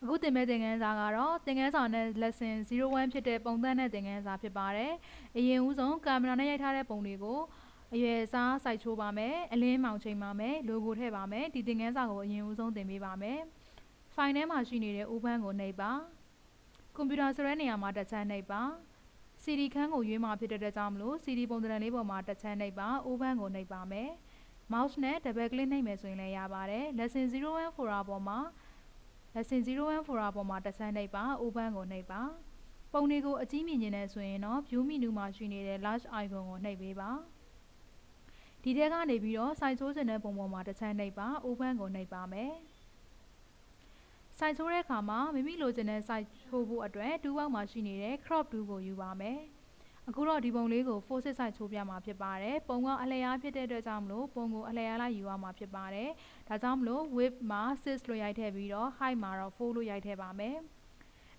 အခုသင်မဲ့သင်ခန်းစာကတော့သင်ခန်းစာနဲ့ lesson 01ဖြစ်တဲ့ပုံသဏ္ဍာန်နဲ့သင်ခန်းစာဖြစ်ပါတယ်အရင်ဦးဆုံးကင်မရာနဲ့ရိုက်ထားတဲ့ပုံတွေကိုအရွယ်အစားစိုက်ချိုးပါမယ်အလင်းမောင်ချိန်ပါမယ် logo ထည့်ပါမယ်ဒီသင်ခန်းစာကိုအရင်ဦးဆုံးသင်ပေးပါမယ် file ထဲမှာရှိနေတဲ့ဥပန်းကိုနှိပ်ပါကွန်ပျူတာဆိုတဲ့နေရာမှာတစ်ချမ်းနှိပ်ပါ CD ခန်းကိုရွေးမှာဖြစ်တဲ့အတွက်ကြောင့်မလို့ CD ပုံသဏ္ဍာန်လေးပေါ်မှာတစ်ချမ်းနှိပ်ပါဥပန်းကိုနှိပ်ပါမယ် mouse နဲ့ double click နှိပ်မယ်ဆိုရင်လည်းရပါတယ် lesson 01 folder ပေါ်မှာlesson 01 folder ပေါ်မှာတစ်ချမ်းနှိပ်ပါဥပန်းကိုနှိပ်ပါပုံတွေကိုအကြီးမြင်နေဆိုရင်တော့ view menu မှာရှိနေတဲ့ large icon ကိုနှိပ်ပေးပါဒီထဲကနေပြီးတော့ စိုက်ချိုးခြင်းတဲ့ပုံပေါ်မှာတစ်ချမ်းနှိပ်ပါဥပန်းကိုနှိပ်ပါမယ်စိုက်ချိုးတဲ့အခါမှာမိမိလိုချင်တဲ့စိုက်ချိုးဖို့အတွက်တူပေါက်မှာရှိနေတဲ့ crop tool ကိုယူပါမယ်အခုတော့ဒီပုံလေးကို force စိုက်ချိုးပြမှာဖြစ်ပါတယ်ပုံကအလျားဖြစ်တဲ့အတွက်ကြောင့်မလို့ပုံကိုအလျားလိုက်ယူရမှာဖြစ်ပါတယ်ဒါကြောင့်မလို့ width မှာ 6 လို့ရိုက်ထည့်ပြီးတော့ height မှာတော့ 4 လို့ရိုက်ထည့်ပါမယ်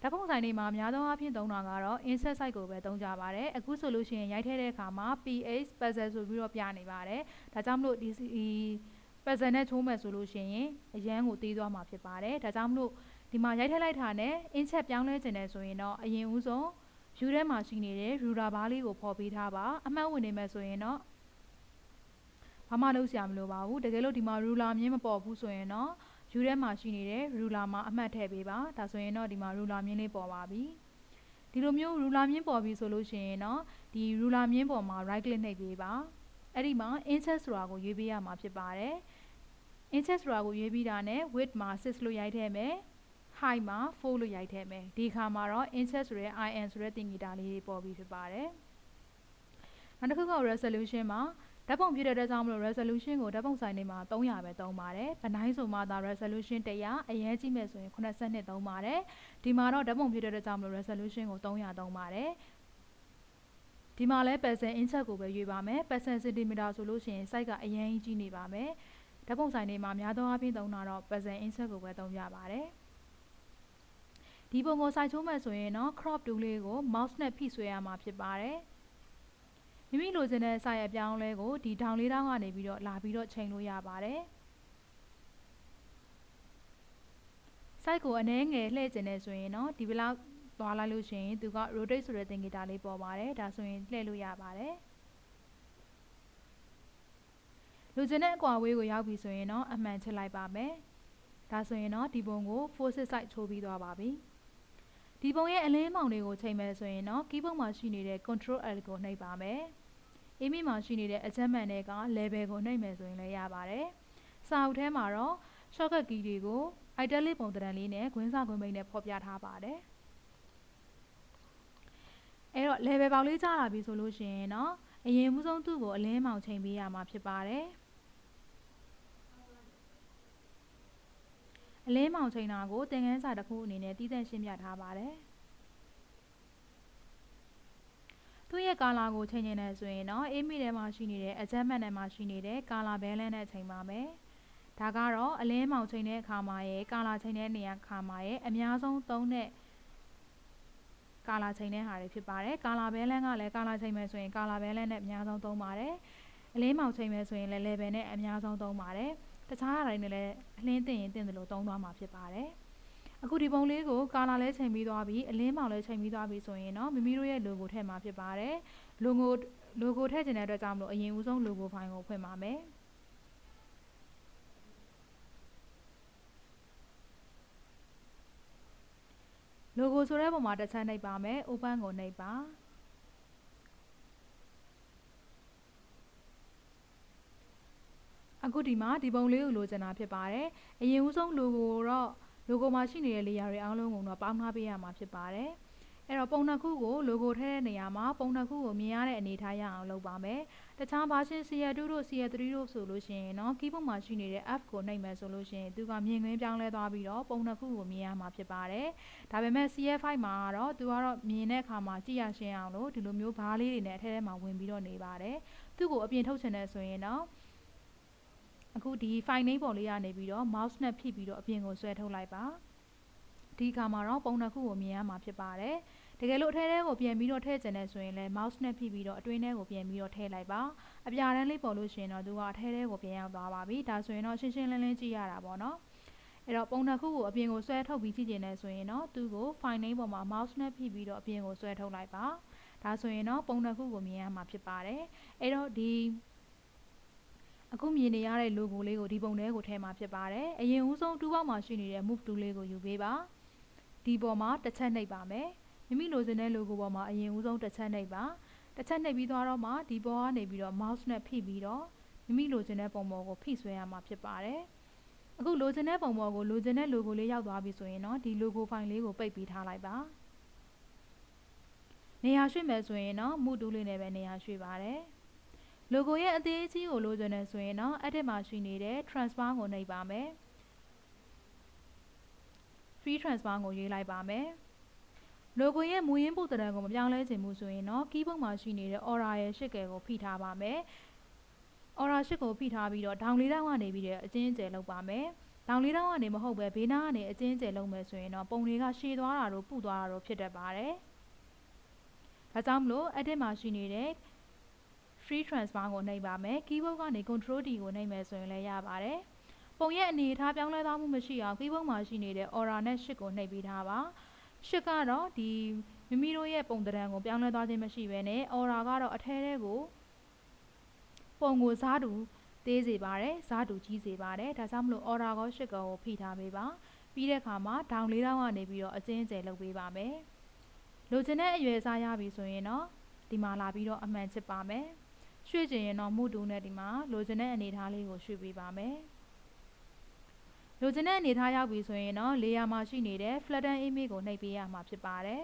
ဓာတ်ပုံဆိုင်တွေမှာအများဆုံးအားဖြင့်သုံးတာကတော့ insert site ကိုပဲသုံးကြပါတယ်အခုဆိုလို့ရှိရင်ရိုက်ထည့်တဲ့အခါမှာ ph puzzle ဆိုပြီးတော့ပြနေပါတယ်ဒါကြောင့်မလို့ဒီ puzzle နဲ့ချိုးမယ်ဆိုလို့ရှိရင်အရန်ကိုသေးသွားမှာဖြစ်ပါတယ်ဒါကြောင့်မလို့ဒီမှာရိုက်ထည့်လိုက်တာနဲ့ insert ပြောင်းလဲခြင်းနဲ့ဆိုရင်တော့အရင်ဦးဆုံး view ထဲမှာရှိနေတဲ့ ruler bar လေးကိုဖော်ပေးထားပါအမှတ်ဝင်နေမယ်ဆိုရင်တော့ဘာမှလုပ်စရာမလိုပါဘူးတကယ်လို့ဒီမှာ ruler မြင်းမပေါ်ဘူးဆိုရင်တော့ view ထဲမှာရှိနေတဲ့ ruler မှာအမှတ်ထည့်ပေးပါဒါဆိုရင်တော့ဒီမှာ ruler မြင်းလေးပေါ်ပါပြီဒီလိုမျိုး ruler မြင်းပေါ်ပြီဆိုလို့ရှိရင်တော့ဒီ ruler မြင်းပေါ်မှာ right click နှိပ်ပေးပါအဲ့ဒီမှာ insert ဆိုတာကိုရွေးပေးရမှာဖြစ်ပါတယ် insert ဆိုတာကိုရွေးပြီးတာနဲ့ width မှာ 6 လို့ရိုက်ထည့်မယ် height မှာ 4 လို့ရိုက်ထည့်မယ်ဒီအခါမှာတော့ insert ဆိုတဲ့ in ဆိုတဲ့သင်္ကေတလေးတွေပေါ်ပြီးဖြစ်ပါတယ်နောက်တစ်ခုက resolution မှာဓာတ်ပုံဖြစ်တဲ့အတွက်ကြောင့်မလို့ resolution ကိုဓာတ်ပုံဆိုင်တွေမှာ300ပဲသုံးပါတယ်ဗနိုင်းဆိုမှသာ resolution 100အရင်ကြည့်မယ်ဆိုရင်82သုံးပါတယ်ဒီမှာတော့ဓာတ်ပုံဖြစ်တဲ့အတွက်ကြောင့်မလို့ resolution ကို300သုံးပါတယ်ဒီမှာလဲ pixel insert ကိုပဲရွေးပါမယ် pixel centimeter ဆိုလို့ရှိရင် size ကအရင်ကြီးနေပါမယ်ဓာတ်ပုံဆိုင်တွေမှာများသောအားဖြင့်သုံးတာတော့ pixel insert ကိုပဲသုံးကြပါတယ်ဒီပုံကိုစိုက်ချိုးမယ်ဆိုရင်တော့ crop tool လေးကို mouse နဲ့ဖိဆွဲရမှာဖြစ်ပါတယ်မိမိလိုချင်တဲ့ size အပြောင်းလဲကိုဒီဒေါင်လေးတောင်းကနေပြီးတော့လာပြီးတော့ချိန်လို့ရပါတယ် size ကိုအနည်းငယ်လှည့်ကျင်နေဆိုရင်တော့ဒီဘလောက်သွားလိုက်လို့ရှိရင်သူက rotate ဆိုတဲ့သင်္ကေတလေးပေါ်ပါတယ်ဒါဆိုရင်လှည့်လို့ရပါတယ်လိုချင်တဲ့အကွာအဝေးကိုရောက်ပြီဆိုရင်တော့အမှန်ချစ်လိုက်ပါမယ်ဒါဆိုရင်တော့ဒီပုံကို force site ချိုးပြီးသွားပါပြီဒီပုံရဲ့အလင်းမောင်တွေကိုချိန်မယ်ဆိုရင်တော့ keyboard မှာရှိနေတဲ့ control L ကိုနှိပ်ပါမယ်အီမီမှာရှိနေတဲ့ adjustment တွေက level ကိုနှိပ်မယ်ဆိုရင်လည်းရပါတယ်စာအုပ်ထဲမှာတော့ shortcut key တွေကို italic ပုံသဏ္ဍာန်လေးနဲ့ခွင်းစာခွင်းမိတ်နဲ့ဖော်ပြထားပါတယ်အဲ့တော့ level ပေါက်လေးကြားလာပြီဆိုလို့ရှိရင်တော့အရင်ဦးဆုံးသူ့ကိုအလင်းမောင်ချိန်ပေးရမှာဖြစ်ပါတယ်အလင်းမောင်ချိန်တာကိုသင်ခန်းစာတစ်ခုအနေနဲ့တည်တံ့ရှင်းပြထားပါတယ်သူ့ရဲ့ကာလာကိုချိန်နေတယ်ဆိုရင်တော့အေးမီထဲမှာရှိနေတဲ့ adjustment ထဲမှာရှိနေတဲ့ကာလာ balance နဲ့ချိန်ပါမယ်ဒါကတော့အလင်းမောင်ချိန်တဲ့အခါမှာရဲ့ကာလာချိန်တဲ့နေရာခါမှာရဲ့အများဆုံးသုံးတဲ့ကာလာချိန်တဲ့ဟာတွေဖြစ်ပါတယ်ကာလာ balance ကလည်းကာလာချိန်မယ်ဆိုရင်ကာလာ balance နဲ့အများဆုံးသုံးပါတယ်အလင်းမောင်ချိန်မယ်ဆိုရင်လည်း level နဲ့အများဆုံးသုံးပါတယ်တခြားအရာတွေနဲ့လည်းအလင်းတင်ရင်တင်တယ်လို့သုံးသွားမှာဖြစ်ပါတယ်အခုဒီပုံလေးကိုကာလာလဲချိန်ပြီးသွားပြီအလင်းမောင်လဲချိန်ပြီးသွားပြီဆိုရင်တော့မိမိတို့ရဲ့ logo ထည့်မှာဖြစ်ပါတယ် logo ထည့်ချင်တဲ့အတွက်ကြောင့်မလို့အရင်ဦးဆုံး logo file ကိုဖွင့်ပါမယ် logo ဆိုတဲ့ပုံမှာတစ်ချမ်းနှိပ်ပါမယ် open ကိုနှိပ်ပါအခုဒီမှာဒီပုံလေးကိုလိုချင်တာဖြစ်ပါတယ်အရင်ဦးဆုံး logo တော့ logo မှာရှိနေတဲ့ layer တွေအားလုံးကိုတော့ပေါင်းထားပေးရမှာဖြစ်ပါတယ်အဲ့တော့ပုံနှစ်ခုကို logo ထည့်တဲ့နေရာမှာပုံနှစ်ခုကိုမြင်ရတဲ့အနေထားရအောင်လုပ်ပါမယ်တခြား version CL2 တို့ CL3 တို့ဆိုလို့ရှိရင်တော့ keyboard မှာရှိနေတဲ့ F ကိုနှိပ်မယ်ဆိုလို့ရှိရင်သူကမြင်ကွင်းပြောင်းလဲသွားပြီးတော့ပုံနှစ်ခုကိုမြင်ရမှာဖြစ်ပါတယ်ဒါပေမဲ့ CL5 မှာတော့သူကတော့မြင်တဲ့အခါမှာကြည့်ရရှင်းအောင်လို့ဒီလိုမျိုးဘားလေးတွေနဲ့အထက်ထဲမှာဝင်ပြီးတော့နေပါတယ်သူ့ကိုအပြင်ထုတ်ချင်တယ်ဆိုရင်တော့အခုဒီ file name ပေါ်လေးရနေပြီးတော့ mouse နဲ့ဖိပြီးတော့အပြင်ကိုဆွဲထုတ်လိုက်ပါဒီအခါမှာတော့ပုံနှစ်ခုကိုမြင်ရမှာဖြစ်ပါတယ်တကယ်လို့အထဲထဲကိုပြန်ပြီးတော့ထည့်ချင်တယ်ဆိုရင်လည်း mouse နဲ့ဖိပြီးတော့အတွင်းထဲကိုပြန်ပြီးတော့ထည့်လိုက်ပါအပြာတန်းလေးပေါ်လို့ရှိရင်တော့သူကအထဲထဲကိုပြန်ရောက်သွားပါပြီဒါဆိုရင်တော့ရှင်းရှင်းလင်းလင်းကြည့်ရတာပေါ့နော် အဲ့တော့ပုံနှစ်ခုကိုအပြင်ကိုဆွဲထုတ်ပြီးကြည့်ကျင်နေဆိုရင်တော့သူ့ကို file name ပေါ်မှာ mouse နဲ့ဖိပြီးတော့အပြင်ကိုဆွဲထုတ်လိုက်ပါဒါဆိုရင်တော့ပုံနှစ်ခုကိုမြင်ရမှာဖြစ်ပါတယ်အဲ့တော့ဒီအခုမြင်နေရတဲ့ logo လေးကိုဒီပုံထဲကိုထည့်မှာဖြစ်ပါတယ်အရင်ဦးဆုံးတူးပေါက်မှာရှိနေတဲ့ move tool လေးကိုယူပေးပါဒီပေါ်မှာတစ်ချက်နှိပ်ပါမယ်မိမိလိုချင်တဲ့ logo ပေါ်မှာအရင်ဦးဆုံးတစ်ချက်နှိပ်ပါတစ်ချက်နှိပ်ပြီးသွားတော့မှဒီပေါ်ကနေပြီးတော့ mouse နဲ့ဖိပြီးတော့မိမိလိုချင်တဲ့ပုံပေါ်ကိုဖိဆွဲရမှာဖြစ်ပါတယ်အခုလိုချင်တဲ့ပုံပေါ်ကိုလိုချင်တဲ့ logo လေးရောက်သွားပြီဆိုရင်တော့ဒီ logo file လေးကိုပိတ်ပြီးထားလိုက်ပါနေရာရွှေ့မယ်ဆိုရင်တော့ move tool လေးနဲ့ပဲနေရာရွှေ့ပါတယ် logo ရဲ့အသေးအကြီးကိုလိုချင်တယ်ဆိုရင်တော့ edit မှာရှိနေတဲ့ transform ကိုနှိပ်ပါမယ် free transform ကိုရွေးလိုက်ပါမယ် logo ရဲ့မူရင်းပုံသဏ္ဍာန်ကိုမပြောင်းလဲချင်ဘူးဆိုရင်တော့ keyboard မှာရှိနေတဲ့ aura ရဲ့ရှစ်ကယ်ကိုဖိထားပါမယ် aura ရှစ်ကိုဖိထားပြီးတော့ဒေါင်လေးတောင်းကနေပြီးတော့အကျဉ်းကျယ်လုပ်ပါမယ်ဒေါင်လေးတောင်းကနေမဟုတ်ပဲဘေးနားကနေအကျဉ်းကျယ်လုပ်မယ်ဆိုရင်တော့ပုံတွေကရှည်သွားတာတို့ပုသွားတာတို့ဖြစ်တတ်ပါတယ်ဒါကြောင့်မလို့ edit မှာရှိနေတဲ့ free transform ကိုနှိပ်ပါမယ် keyboard ကနေ control D ကိုနှိပ်မယ်ဆိုရင်လည်းရပါတယ်ပုံရဲ့အနေအထားပြောင်းလဲသွားမှုမရှိအောင် keyboard မှာရှိနေတဲ့ aura နဲ့ရှစ်ကိုနှိပ်ပေးထားပါရှစ်ကတော့ဒီမိမိတို့ရဲ့ပုံသဏ္ဍာန်ကိုပြောင်းလဲသွားခြင်းမရှိဘဲနဲ့ aura ကတော့အထဲထဲကိုပုံကိုစားတူသေးစေပါတယ်စားတူကြီးစေပါတယ်ဒါကြောင့်မလို့ aura ကိုရှစ်ကိုဖိထားပေးပါပြီးတဲ့အခါမှာဒေါင်လေးတောင်းကနေပြီးတော့အကျဉ်းကျယ်လုပ်ပေးပါမယ်လိုချင်တဲ့အရွယ်အစားရပြီဆိုရင်တော့ဒီမှာလာပြီးတော့အမှန်ချစ်ပါမယ်ရွှေ့ချင်ရင်တော့ move tool နဲ့ဒီမှာလိုချင်တဲ့အနေအထားလေးကိုရွှေ့ပေးပါမယ်လိုချင်တဲ့အနေအထားရောက်ပြီဆိုရင်တော့ layer မှာရှိနေတဲ့ flatten image ကိုနှိပ်ပေးရမှာဖြစ်ပါတယ်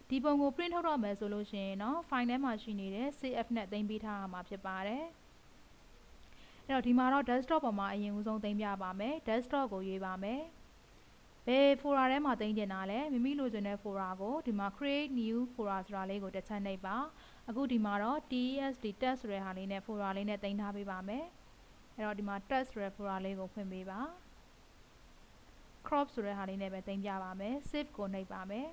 ဒီပုံကို print ထုတ်တော့မယ်ဆိုလို့ရှိရင်တော့ file ထဲမှာရှိနေတဲ့ CF နဲ့သိမ်းပေးထားရမှာဖြစ်ပါတယ်အဲ့တော့ဒီမှာတော့ desktop ပေါ်မှာအရင်ဦးဆုံးသိမ်းပြပါမယ် desktop ကိုရွေးပါမယ်ဘယ် folder ထဲမှာသိမ်းကျင်တာလဲမိမိလိုချင်တဲ့ folder ကိုဒီမှာ create new folder ဆိုတာလေးကိုတစ်ချက်နှိပ်ပါအခုဒီမှာတော့ TESD test ဆိုတဲ့ဟာလေးနဲ့ folder လေးနဲ့သိမ်းထားပေးပါမယ်အဲ့တော့ဒီမှာ test ဆိုတဲ့ folder လေးကိုဖွင့်ပေးပါ crop ဆိုတဲ့ဟာလေးနဲ့ပဲသိမ်းပြပါမယ် save ကိုနှိပ်ပါမယ်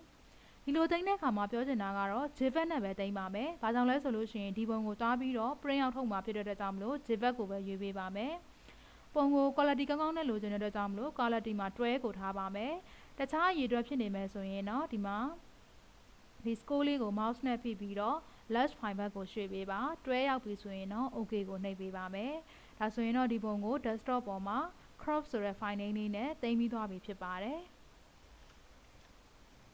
ဒီလိုသိမ်းတဲ့အခါမှာပြောချင်တာကတော့ JPEG နဲ့ပဲသိမ်းပါမယ်ဘာကြောင့်လဲဆိုလို့ရှိရင်ဒီပုံကိုသွားပြီးတော့ print out ထုတ်မှာဖြစ်တဲ့အတွက်ကြောင့်မလို့ JPEG ကိုပဲရွေးပေးပါမယ်ပုံကို quality ကောင်းကောင်းနဲ့လိုချင်တဲ့အတွက်ကြောင့်မလို့ quality မှာ12ကိုထားပါမယ်တခြားအရေးအတွက်ဖြစ်နေမယ်ဆိုရင်တော့ဒီမှာဒီ score လေးကို mouse နဲ့ဖိပြီးတော့ left file ဘက်ကိုရွှေ့ပေးပါ12ရောက်ပြီဆိုရင်တော့ OK ကိုနှိပ်ပေးပါမယ်ဒါဆိုရင်တော့ဒီပုံကို desktop ပေါ်မှာ crop ဆိုတဲ့ file name လေးနဲ့သိမ်းပြီးသွားပြီဖြစ်ပါတယ်